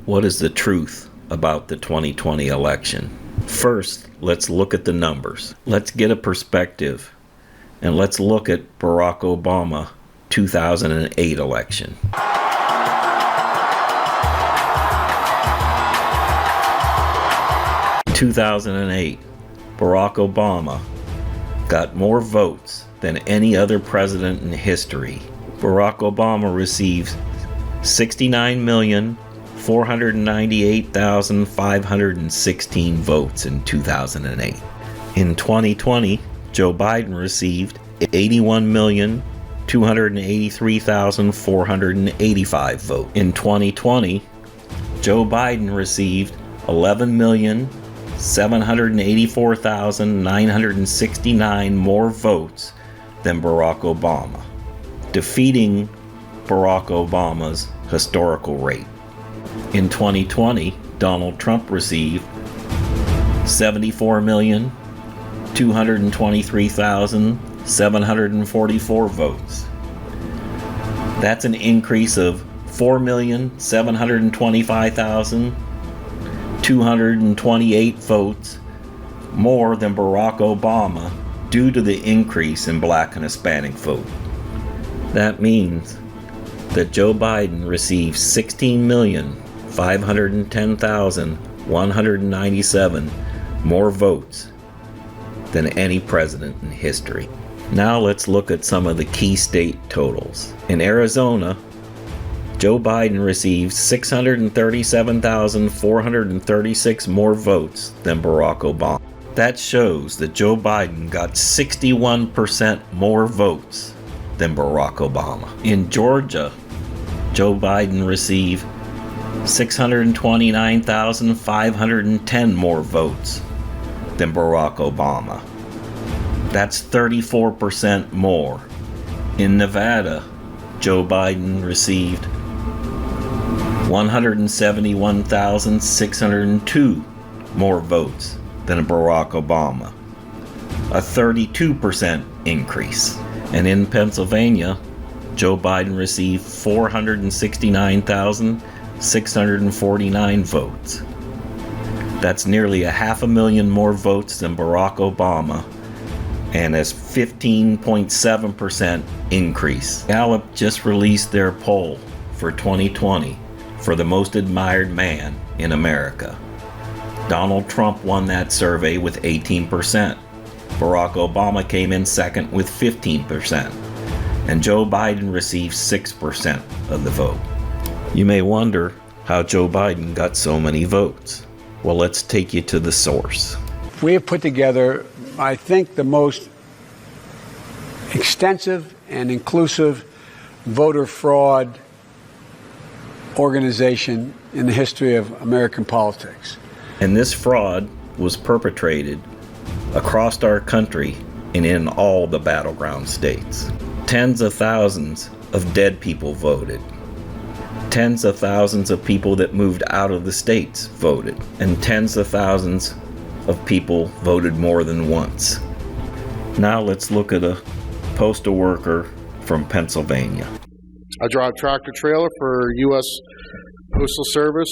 What is the truth about the 2020 election? First, let's look at the numbers. Let's get a perspective, and let's look at Barack Obama 2008 election. 2008, Barack Obama got more votes than any other president in history. Barack Obama received 69,498,516 votes in 2008. In 2020, Joe Biden received 81,283,485 votes. In 2020, Joe Biden received 11,784,969 more votes than Barack Obama, defeating Barack Obama's historical rate. In 2020, Donald Trump received 74,223,744 votes. That's an increase of 4,725,228 votes more than Barack Obama due to the increase in Black and Hispanic vote. That means that Joe Biden received 16,510,197 more votes than any president in history. Now let's look at some of the key state totals. In Arizona, Joe Biden received 637,436 more votes than Barack Obama. That shows that Joe Biden got 61% more votes than Barack Obama. In Georgia, Joe Biden received 629,510 more votes than Barack Obama. That's 34% more. In Nevada, Joe Biden received 171,602 more votes than Barack Obama, a 32% increase. And in Pennsylvania, Joe Biden received 469,649 votes. That's nearly 500,000 more votes than Barack Obama, and a 15.7% increase. Gallup just released their poll for 2020 for the most admired man in America. Donald Trump won that survey with 18%. Barack Obama came in second with 15%. And Joe Biden received 6% of the vote. You may wonder how Joe Biden got so many votes. Well, let's take you to the source. We have put together, I think, the most extensive and inclusive voter fraud organization in the history of American politics. And this fraud was perpetrated across our country and in all the battleground states. Tens of thousands of dead people voted. Tens of thousands of people that moved out of the states voted. And tens of thousands of people voted more than once. Now let's look at a postal worker from Pennsylvania. I drive tractor trailer for U.S. Postal Service,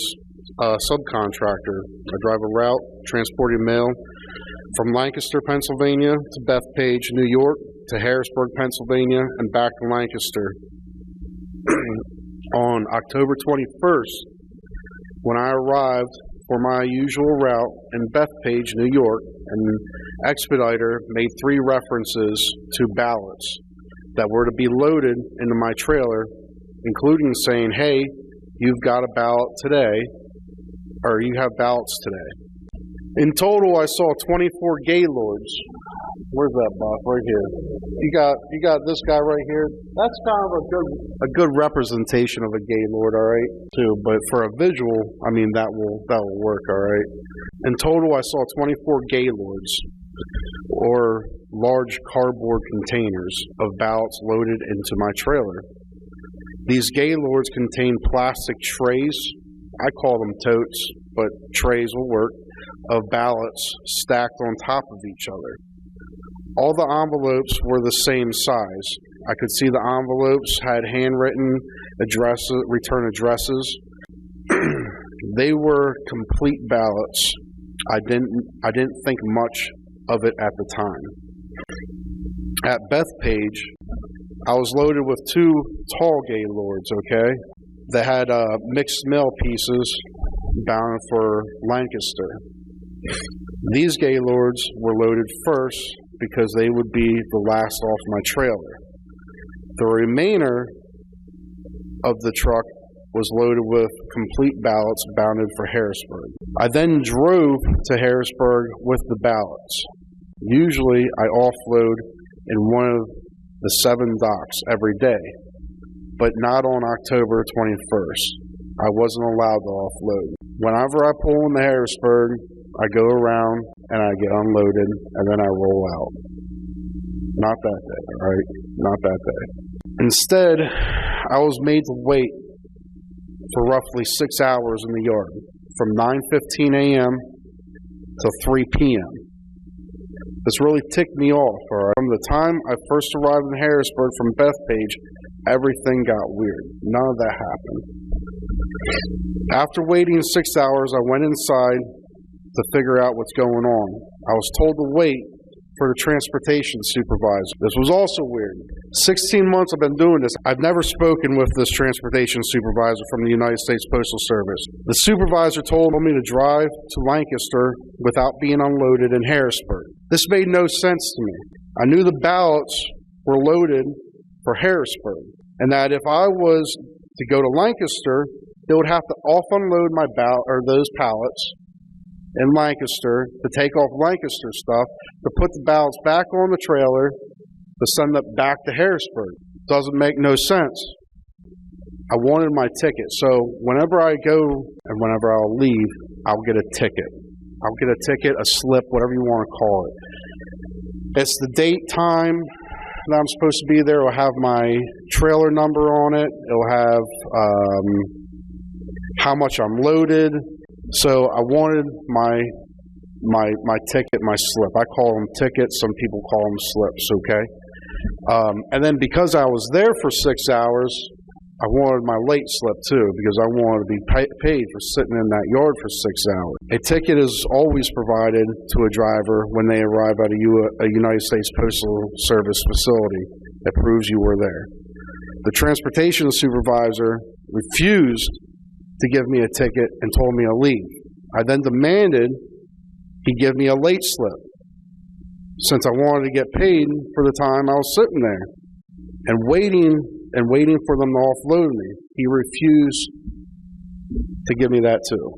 subcontractor. I drive a route transporting mail from Lancaster, Pennsylvania to Bethpage, New York, to Harrisburg, Pennsylvania, and back to Lancaster. On October 21st, when I arrived for my usual route in Bethpage, New York, an expediter made 3 references to ballots that were to be loaded into my trailer, including saying, "Hey, you've got a ballot today," or "You have ballots today." In total, I saw 24 Gaylords. Where's that box? Right here. You got this guy right here. That's kind of a good representation of a Gaylord, all right, too. But for a visual, I mean, that will work, all right. In total, I saw 24 Gaylords, or large cardboard containers of ballots loaded into my trailer. These Gaylords contain plastic trays. I call them totes, but trays will work, of ballots stacked on top of each other. All the envelopes were the same size. I could see the envelopes had handwritten return addresses. They were complete ballots. I didn't think much of it at the time. At Bethpage, I was loaded with 2 tall gaylords, okay? They had mixed mail pieces bound for Lancaster. These gaylords were loaded first because they would be the last off my trailer. The remainder of the truck was loaded with complete ballots bounded for Harrisburg. I then drove to Harrisburg with the ballots. Usually I offload in one of the 7 docks every day, but not on October 21st. I wasn't allowed to offload. Whenever I pull into Harrisburg, I go around and I get unloaded and then I roll out. Not that day, all right? Not that day. Instead, I was made to wait for roughly 6 hours in the yard, from 9:15 a.m. to 3 p.m. This really ticked me off. All right? From the time I first arrived in Harrisburg from Bethpage, everything got weird. None of that happened. After waiting 6 hours, I went inside to figure out what's going on. I was told to wait for the transportation supervisor. This was also weird. 16 months I've been doing this. I've never spoken with this transportation supervisor from the United States Postal Service. The supervisor told me to drive to Lancaster without being unloaded in Harrisburg. This made no sense to me. I knew the ballots were loaded for Harrisburg, and that if I was to go to Lancaster, they would have to off-unload my those pallets in Lancaster to take off Lancaster stuff, to put the ballots back on the trailer, to send it back to Harrisburg. Doesn't make no sense. I wanted my ticket, so whenever I go and whenever I'll leave, I'll get a ticket. I'll get a ticket, a slip, whatever you want to call it. It's the date, time that I'm supposed to be there. It'll have my trailer number on it. It'll have how much I'm loaded. So I wanted my ticket, my slip. I call them tickets. Some people call them slips, okay? And then because I was there for 6 hours, I wanted my late slip too, because I wanted to be paid for sitting in that yard for 6 hours. A ticket is always provided to a driver when they arrive at a United States Postal Service facility that proves you were there. The transportation supervisor refused to give me a ticket and told me to leave. I then demanded he give me a late slip, since I wanted to get paid for the time I was sitting there and waiting for them to offload me. He refused to give me that too.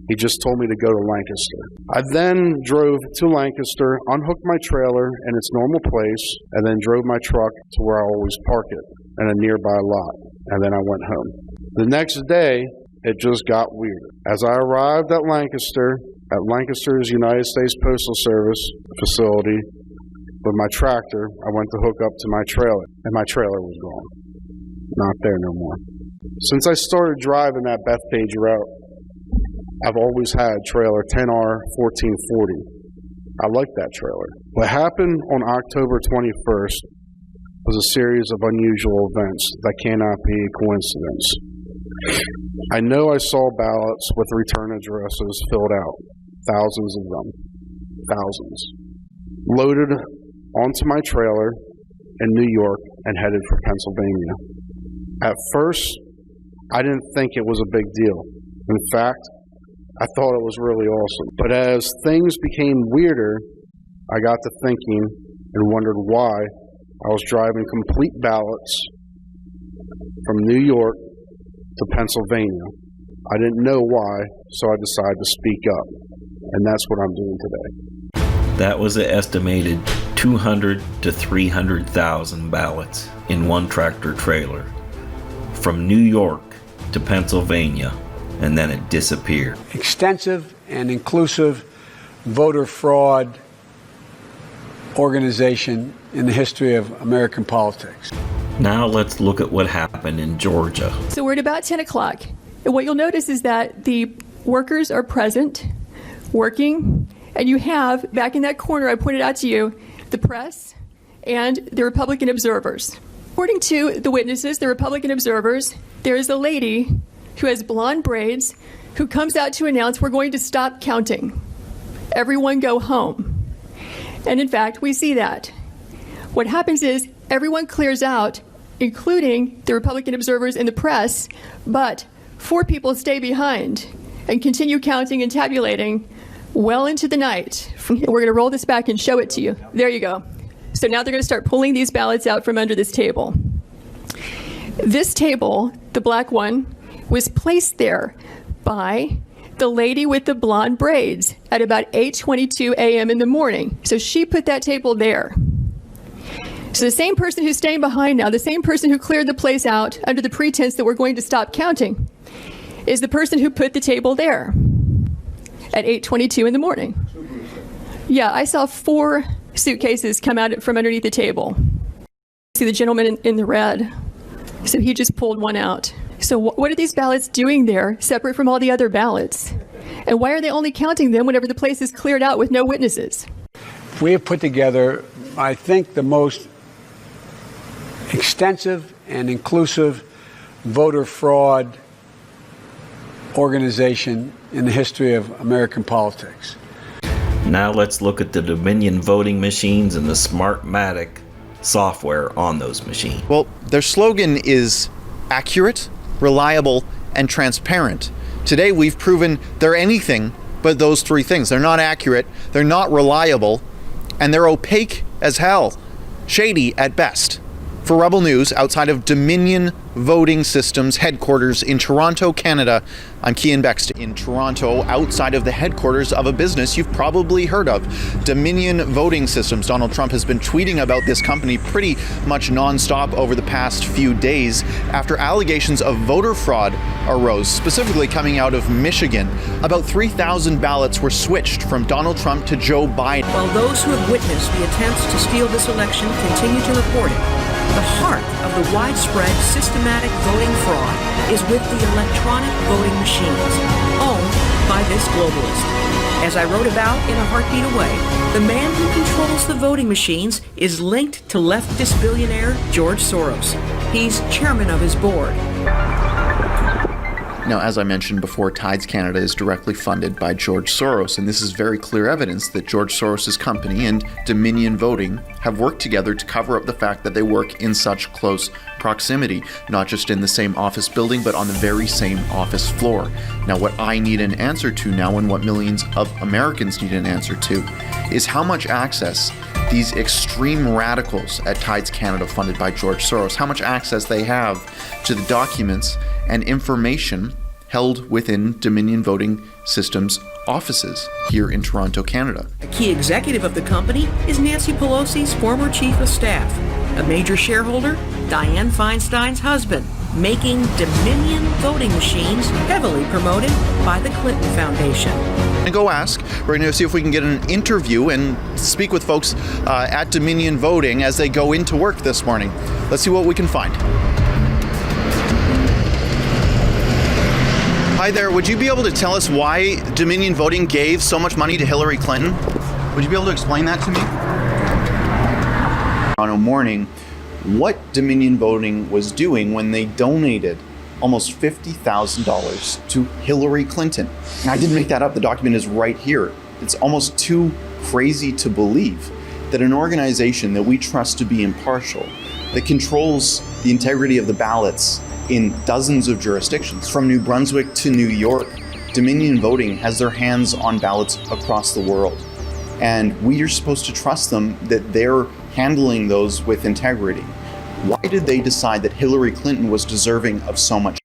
He just told me to go to Lancaster. I then drove to Lancaster, unhooked my trailer in its normal place, and then drove my truck to where I always park it in a nearby lot, and then I went home. The next day, it just got weird. As I arrived at Lancaster's United States Postal Service facility with my tractor, I went to hook up to my trailer, and my trailer was gone. Not there no more. Since I started driving that Bethpage route, I've always had trailer 10R 1440. I like that trailer. What happened on October 21st was a series of unusual events that cannot be a coincidence. I know I saw ballots with return addresses filled out, thousands of them, thousands, loaded onto my trailer in New York and headed for Pennsylvania. At first, I didn't think it was a big deal. In fact, I thought it was really awesome. But as things became weirder, I got to thinking and wondered why I was driving complete ballots from New York to Pennsylvania. I didn't know why, so I decided to speak up. And that's what I'm doing today. That was an estimated 200 to 300,000 ballots in one tractor trailer from New York to Pennsylvania, and then it disappeared. Extensive and inclusive voter fraud organization in the history of American politics. Now let's look at what happened in Georgia. So we're at about 10 o'clock. And what you'll notice is that the workers are present, working, and you have, back in that corner I pointed out to you, the press and the Republican observers. According to the witnesses, the Republican observers, there is a lady who has blonde braids, who comes out to announce we're going to stop counting. Everyone go home. And in fact, we see that. What happens is everyone clears out, including the Republican observers and the press, but 4 people stay behind and continue counting and tabulating well into the night. We're going to roll this back and show it to you. There you go. So now they're going to start pulling these ballots out from under this table. This table, the black one, was placed there by the lady with the blonde braids at about 8:22 a.m. in the morning. So she put that table there. So the same person who's staying behind now, the same person who cleared the place out under the pretense that we're going to stop counting, is the person who put the table there at 8:22 in the morning. Yeah, I saw 4 suitcases come out from underneath the table. See the gentleman in the red. So he just pulled one out. So what are these ballots doing there, separate from all the other ballots? And why are they only counting them whenever the place is cleared out with no witnesses? We have put together, I think, the most extensive and inclusive voter fraud organization in the history of American politics. Now let's look at the Dominion voting machines and the Smartmatic software on those machines. Well, their slogan is accurate, reliable, and transparent. Today we've proven they're anything but those 3 things. They're not accurate, they're not reliable, and they're opaque as hell. Shady at best. For Rebel News, outside of Dominion Voting Systems headquarters in Toronto, Canada, I'm Cian Bexton. In Toronto, outside of the headquarters of a business you've probably heard of, Dominion Voting Systems. Donald Trump has been tweeting about this company pretty much nonstop over the past few days after allegations of voter fraud arose, specifically coming out of Michigan. About 3,000 ballots were switched from Donald Trump to Joe Biden. While those who have witnessed the attempts to steal this election continue to report it, the heart of the widespread systematic voting fraud is with the electronic voting machines owned by this globalist. As I wrote about in A Heartbeat Away, the man who controls the voting machines is linked to leftist billionaire George Soros. He's chairman of his board. Now, as I mentioned before, Tides Canada is directly funded by George Soros, and this is very clear evidence that George Soros' company and Dominion Voting have worked together to cover up the fact that they work in such close proximity, not just in the same office building, but on the very same office floor. Now, what I need an answer to now, and what millions of Americans need an answer to, is how much access these extreme radicals at Tides Canada, funded by George Soros, how much access they have to the documents and information held within Dominion Voting Systems offices here in Toronto, Canada. A key executive of the company is Nancy Pelosi's former chief of staff. A major shareholder, Dianne Feinstein's husband, making Dominion voting machines heavily promoted by the Clinton Foundation. And go ask. We're going to see if we can get an interview and speak with folks at Dominion Voting as they go into work this morning. Let's see what we can find. Hi there, would you be able to tell us why Dominion Voting gave so much money to Hillary Clinton? Would you be able to explain that to me? Toronto morning, what Dominion Voting was doing when they donated almost $50,000 to Hillary Clinton. And I didn't make that up, the document is right here. It's almost too crazy to believe that an organization that we trust to be impartial, that controls the integrity of the ballots in dozens of jurisdictions, from New Brunswick to New York, Dominion Voting has their hands on ballots across the world. And we are supposed to trust them that they're handling those with integrity. Why did they decide that Hillary Clinton was deserving of so much?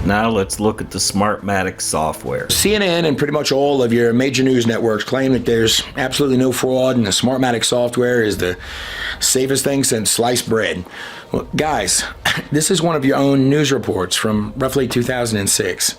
Now let's look at the Smartmatic software. CNN and pretty much all of your major news networks claim that there's absolutely no fraud and the Smartmatic software is the safest thing since sliced bread. Well, guys, this is one of your own news reports from roughly 2006.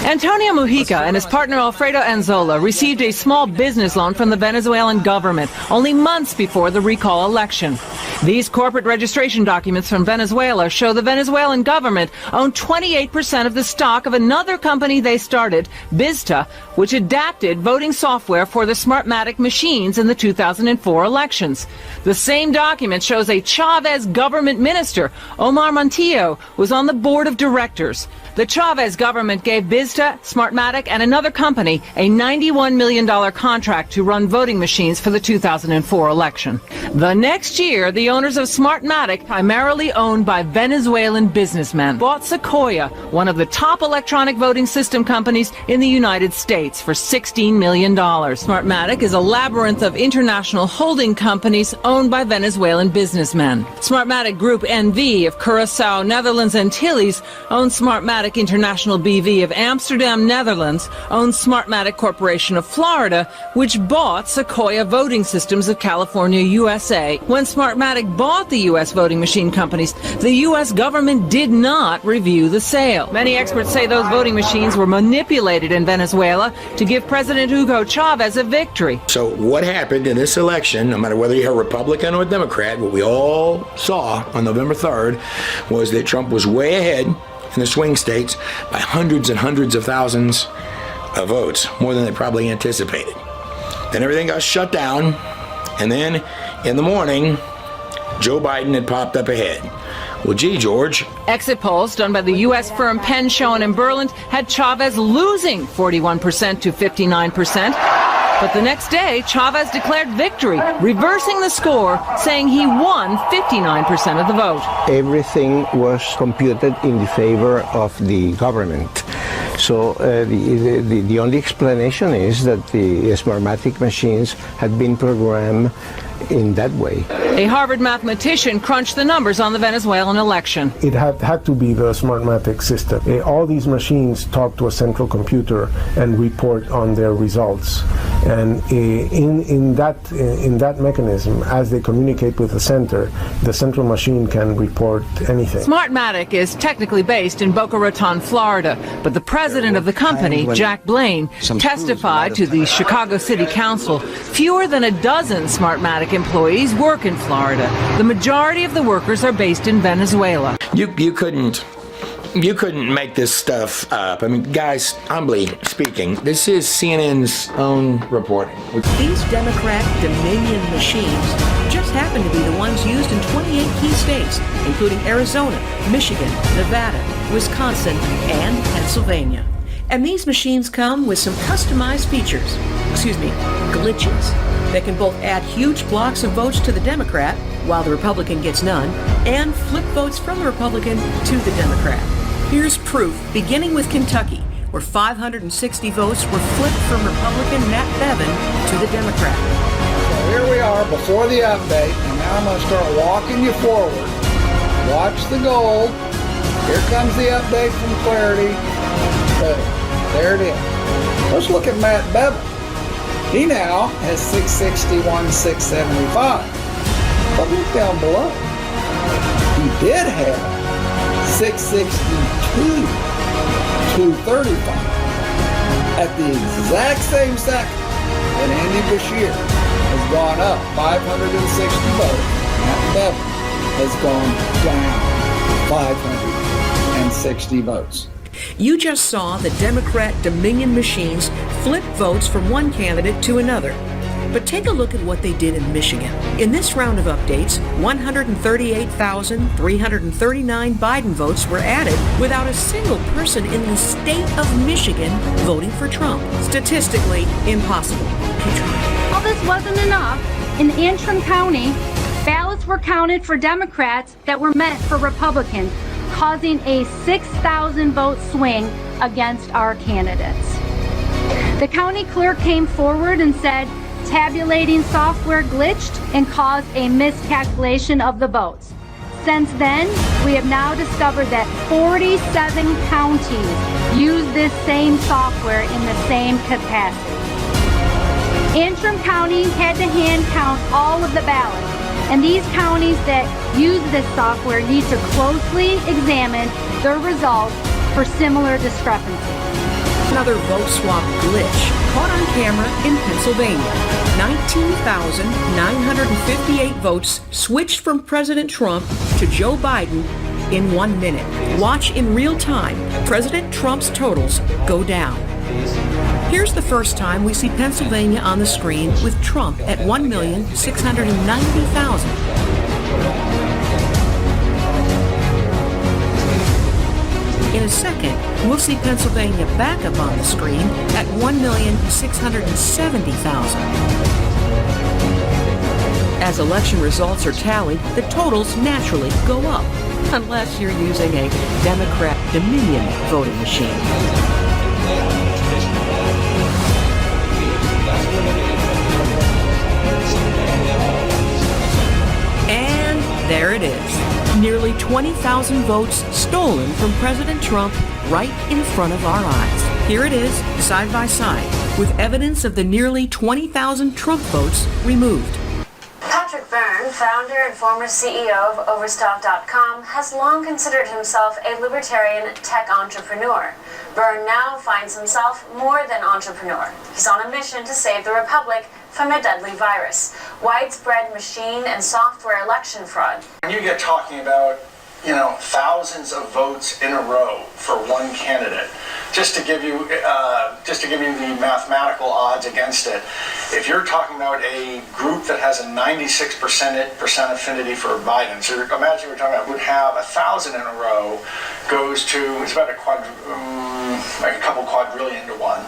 Antonio Mujica and his partner Alfredo Anzola received a small business loan from the Venezuelan government only months before the recall election. These corporate registration documents from Venezuela show the Venezuelan government owned 28% of the stock of another company they started, Bizta, which adapted voting software for the Smartmatic machines in the 2004 elections. The same document shows a Chavez government minister, Omar Montillo, was on the board of directors. The Chavez government gave Vista, Smartmatic, and another company a $91 million contract to run voting machines for the 2004 election. The next year, the owners of Smartmatic, primarily owned by Venezuelan businessmen, bought Sequoia, one of the top electronic voting system companies in the United States, for $16 million. Smartmatic is a labyrinth of international holding companies owned by Venezuelan businessmen. Smartmatic Group NV of Curaçao, Netherlands, Antilles owns Smartmatic International BV of Amsterdam, Netherlands, owns Smartmatic Corporation of Florida, which bought Sequoia Voting Systems of California, USA. When Smartmatic bought the U.S. voting machine companies, the U.S. government did not review the sale. Many experts say those voting machines were manipulated in Venezuela to give President Hugo Chavez a victory. So what happened in this election, no matter whether you're a Republican or a Democrat, what we all saw on November 3rd was that Trump was way ahead in the swing states by hundreds and hundreds of thousands of votes, more than they probably anticipated. Then everything got shut down, and then in the morning, Joe Biden had popped up ahead. Well, gee, George. Exit polls done by the U.S. firm Penn, Schoen and Berland had Chavez losing 41% to 59%. But the next day, Chavez declared victory, reversing the score, saying he won 59% of the vote. Everything was computed in the favor of the government. So the only explanation is that the Smartmatic machines had been programmed in that way. A Harvard mathematician crunched the numbers on the Venezuelan election. It had to be the Smartmatic system. All these machines talk to a central computer and report on their results. And in that mechanism, as they communicate with the central machine can report anything. Smartmatic is technically based in Boca Raton, Florida, but the president of the company, Jack Blaine, testified to the Chicago City Council. Fewer than a dozen Smartmatic employees work in Florida. The majority of the workers are based in Venezuela. You couldn't make this stuff up. I mean, guys, humbly speaking, this is CNN's own reporting. These Democrat Dominion machines just happen to be the ones used in 28 key states, including Arizona, Michigan, Nevada, Wisconsin, and Pennsylvania. And these machines come with some customized features, glitches, that can both add huge blocks of votes to the Democrat, while the Republican gets none, and flip votes from the Republican to the Democrat. Here's proof, beginning with Kentucky, where 560 votes were flipped from Republican Matt Bevin to the Democrat. So here we are before the update, and now I'm going to start walking you forward. Watch the gold. Here comes the update from Clarity. There it is. Let's look at Matt Bevin. He now has 661, 675. But look down below. He did have 662, 235. At the exact same second that Andy Bashir has gone up 560 votes, Matt Bevin has gone down 560 votes. You just saw the Democrat Dominion machines flip votes from one candidate to another. But take a look at what they did in Michigan. In this round of updates, 138,339 Biden votes were added without a single person in the state of Michigan voting for Trump. Statistically impossible. While this wasn't enough, in Antrim County, ballots were counted for Democrats that were meant for Republicans, causing a 6,000 vote swing against our candidates. The county clerk came forward and said tabulating software glitched and caused a miscalculation of the votes. Since then, we have now discovered that 47 counties use this same software in the same capacity. Antrim County had to hand count all of the ballots, and these counties that use this software need to closely examine their results for similar discrepancies. Another vote swap glitch caught on camera in Pennsylvania. 19,958 votes switched from President Trump to Joe Biden in 1 minute. Watch in real time President Trump's totals go down. Here's the first time we see Pennsylvania on the screen with Trump at 1,690,000. In In a second, we'll see Pennsylvania back up on the screen at 1,670,000. As election results are tallied, the totals naturally go up, unless you're using a Democrat Dominion voting machine. And there it is. Nearly 20,000 votes stolen from President Trump right in front of our eyes. Here it is, side by side, with evidence of the nearly 20,000 Trump votes removed. Patrick Byrne, founder and former CEO of Overstock.com, has long considered himself a libertarian tech entrepreneur. Byrne now finds himself more than entrepreneur. He's on a mission to save the republic from a deadly virus, widespread machine and software election fraud. When you get talking about, thousands of votes in a row for one candidate, just to give you the mathematical odds against it, if you're talking about a group that has a 96% affinity for Biden, so imagine we're talking about would have 1,000 in a row, goes to, it's about a couple quadrillion to one,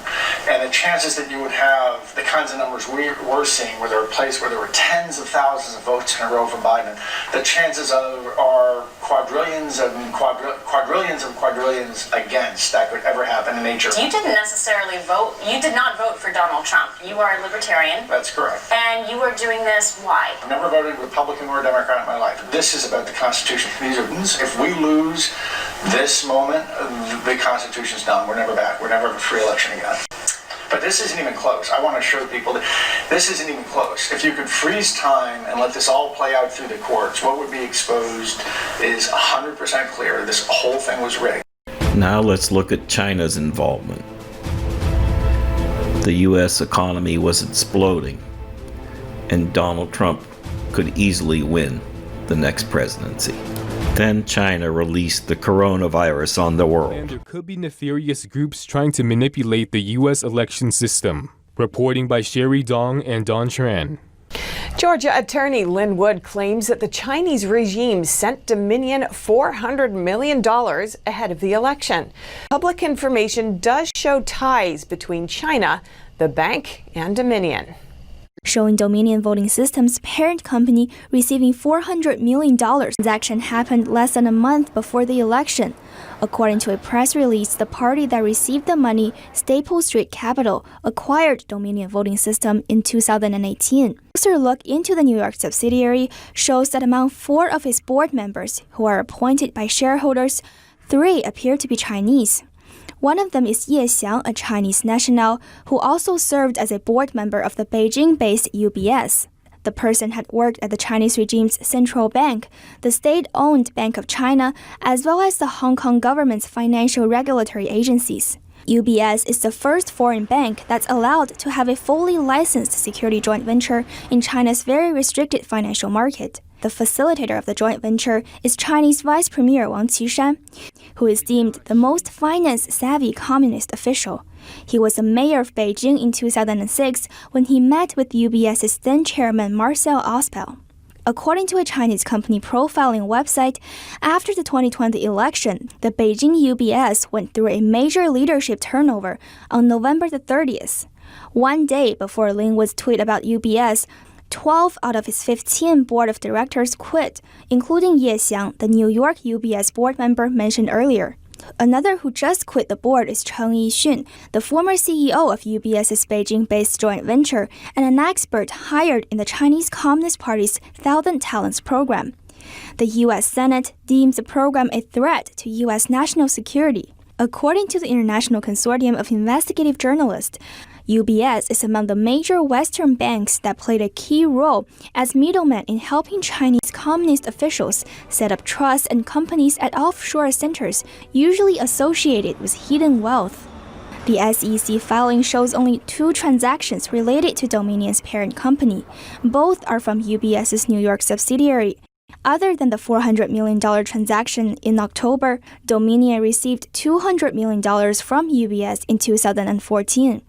and the chances that you would have the kinds of numbers we're seeing, where there were places where there were tens of thousands of votes in a row for Biden, the chances are quadrillions of quadrillions against that could ever happen in nature. You didn't necessarily vote. You did not vote for Donald Trump. You are a libertarian. That's correct. And you are doing this, why? I've never voted Republican or Democrat in my life. This is about the Constitution. If we lose this moment, the Constitution's done. We're never back. We're never have a free election again. But this isn't even close. I want to show people that this isn't even close. If you could freeze time and let this all play out through the courts, what would be exposed is 100% clear. This whole thing was rigged. Now let's look at China's involvement. The U.S. economy was exploding, and Donald Trump could easily win the next presidency. Then China released the coronavirus on the world. And there could be nefarious groups trying to manipulate the U.S. election system. Reporting by Sherry Dong and Don Tran. Georgia attorney Lynn Wood claims that the Chinese regime sent Dominion $400 million ahead of the election. Public information does show ties between China, the bank, and Dominion. Showing Dominion Voting Systems' parent company receiving $400 million. Transaction happened less than a month before the election. According to a press release, the party that received the money, Staple Street Capital, acquired Dominion Voting System in 2018. A closer look into the New York subsidiary shows that among 4 of its board members, who are appointed by shareholders, 3 appear to be Chinese. One of them is Ye Xiang, a Chinese national, who also served as a board member of the Beijing-based UBS. The person had worked at the Chinese regime's central bank, the state-owned Bank of China, as well as the Hong Kong government's financial regulatory agencies. UBS is the first foreign bank that's allowed to have a fully licensed security joint venture in China's very restricted financial market. The facilitator of the joint venture is Chinese Vice Premier Wang Qishan, who is deemed the most finance-savvy communist official. He was the mayor of Beijing in 2006 when he met with UBS's then-chairman Marcel Ospel. According to a Chinese company profiling website, after the 2020 election, the Beijing UBS went through a major leadership turnover on November the 30th. One day before Lin Wood's tweet about UBS, 12 out of its 15 board of directors quit, including Ye Xiang, the New York UBS board member mentioned earlier. Another who just quit the board is Cheng Yixun, the former CEO of UBS's Beijing-based joint venture and an expert hired in the Chinese Communist Party's Thousand Talents program. The U.S. Senate deems the program a threat to U.S. national security. According to the International Consortium of Investigative Journalists, UBS is among the major Western banks that played a key role as middlemen in helping Chinese communist officials set up trusts and companies at offshore centers usually associated with hidden wealth. The SEC filing shows only 2 transactions related to Dominion's parent company. Both are from UBS's New York subsidiary. Other than the $400 million transaction in October, Dominion received $200 million from UBS in 2014.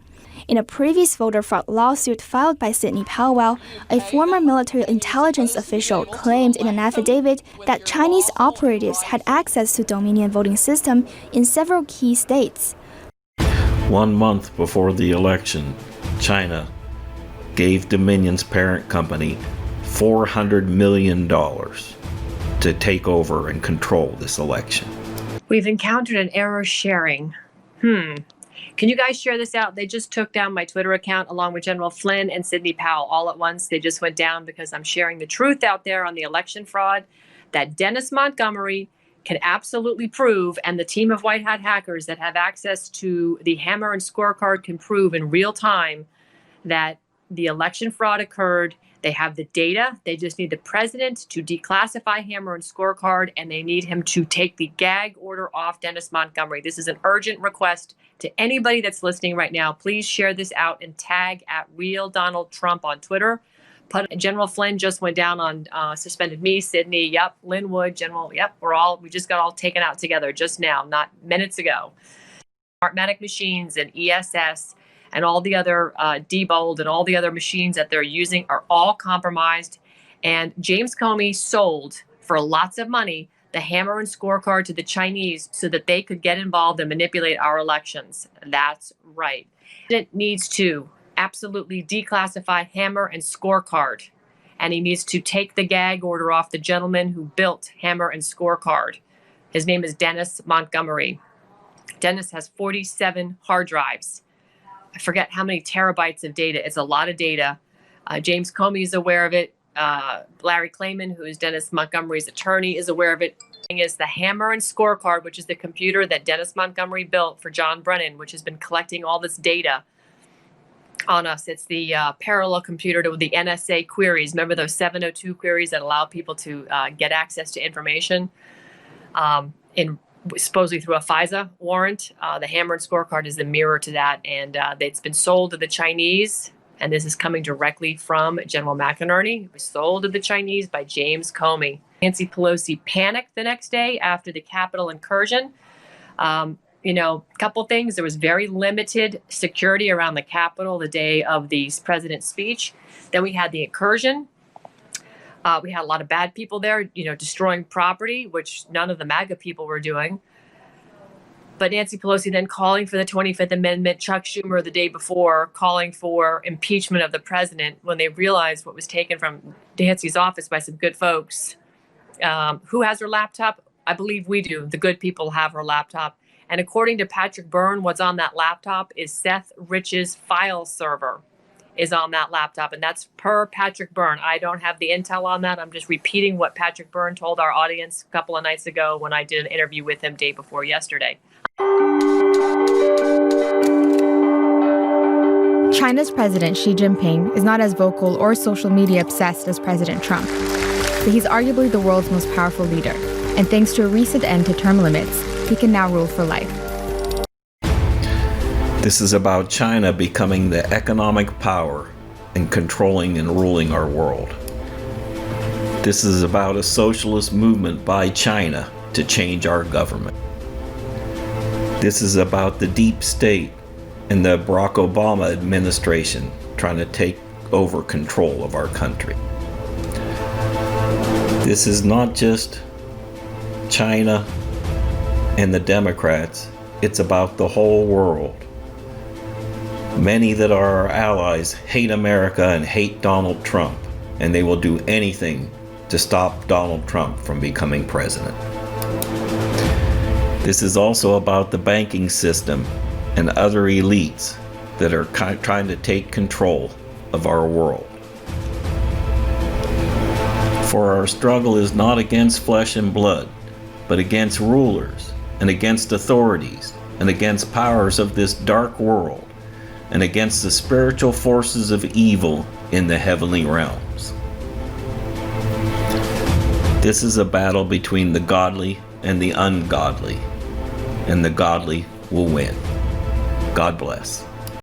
In a previous voter fraud lawsuit filed by Sidney Powell, a former military intelligence official claimed in an affidavit that Chinese operatives had access to Dominion voting system in several key states. 1 month before the election, China gave Dominion's parent company $400 million to take over and control this election. We've encountered an error sharing. Can you guys share this out? They just took down my Twitter account along with General Flynn and Sidney Powell all at once. They just went down because I'm sharing the truth out there on the election fraud that Dennis Montgomery can absolutely prove, and the team of white hat hackers that have access to the hammer and scorecard can prove in real time that the election fraud occurred. They have the data. They just need the president to declassify hammer and scorecard, and they need him to take the gag order off Dennis Montgomery. This is an urgent request to anybody that's listening right now. Please share this out and tag at Real Donald Trump on Twitter. General Flynn just went down on suspended me, Sidney, yep, Lynn Wood, General, yep, we just got all taken out together just now, not minutes ago. Smartmatic machines and ESS and all the other Diebold and all the other machines that they're using are all compromised. And James Comey sold for lots of money the hammer and scorecard to the Chinese so that they could get involved and manipulate our elections. That's right. It needs to absolutely declassify hammer and scorecard. And he needs to take the gag order off the gentleman who built hammer and scorecard. His name is Dennis Montgomery. Dennis has 47 hard drives. I forget how many terabytes of data. It's a lot of data. James Comey is aware of it. Larry Klayman, who is Dennis Montgomery's attorney, is aware of it. The thing is the hammer and scorecard, which is the computer that Dennis Montgomery built for John Brennan, which has been collecting all this data on us. It's the parallel computer to the NSA queries. Remember those 702 queries that allow people to get access to information supposedly through a FISA warrant? The hammer and scorecard is the mirror to that, and it's been sold to the Chinese, and this is coming directly from General McInerney. It was sold to the Chinese by James Comey. Nancy Pelosi panicked the next day after the Capitol incursion. A couple things. There was very limited security around the Capitol the day of the president's speech. Then we had the incursion. We had a lot of bad people there, destroying property, which none of the MAGA people were doing. But Nancy Pelosi then calling for the 25th Amendment, Chuck Schumer the day before calling for impeachment of the president when they realized what was taken from Nancy's office by some good folks. Who has her laptop? I believe we do. The good people have her laptop. And according to Patrick Byrne, what's on that laptop is Seth Rich's file server is on that laptop. And that's per Patrick Byrne. I don't have the intel on that. I'm just repeating what Patrick Byrne told our audience a couple of nights ago when I did an interview with him day before yesterday. China's President Xi Jinping is not as vocal or social media obsessed as President Trump, but he's arguably the world's most powerful leader. And thanks to a recent end to term limits, he can now rule for life. This is about China becoming the economic power and controlling and ruling our world. This is about a socialist movement by China to change our government. This is about the deep state and the Barack Obama administration trying to take over control of our country. This is not just China and the Democrats, it's about the whole world. Many that are our allies hate America and hate Donald Trump, and they will do anything to stop Donald Trump from becoming president. This is also about the banking system and other elites that are trying to take control of our world. For our struggle is not against flesh and blood, but against rulers and against authorities and against powers of this dark world and against the spiritual forces of evil in the heavenly realms. This is a battle between the godly and the ungodly, and the godly will win. God bless.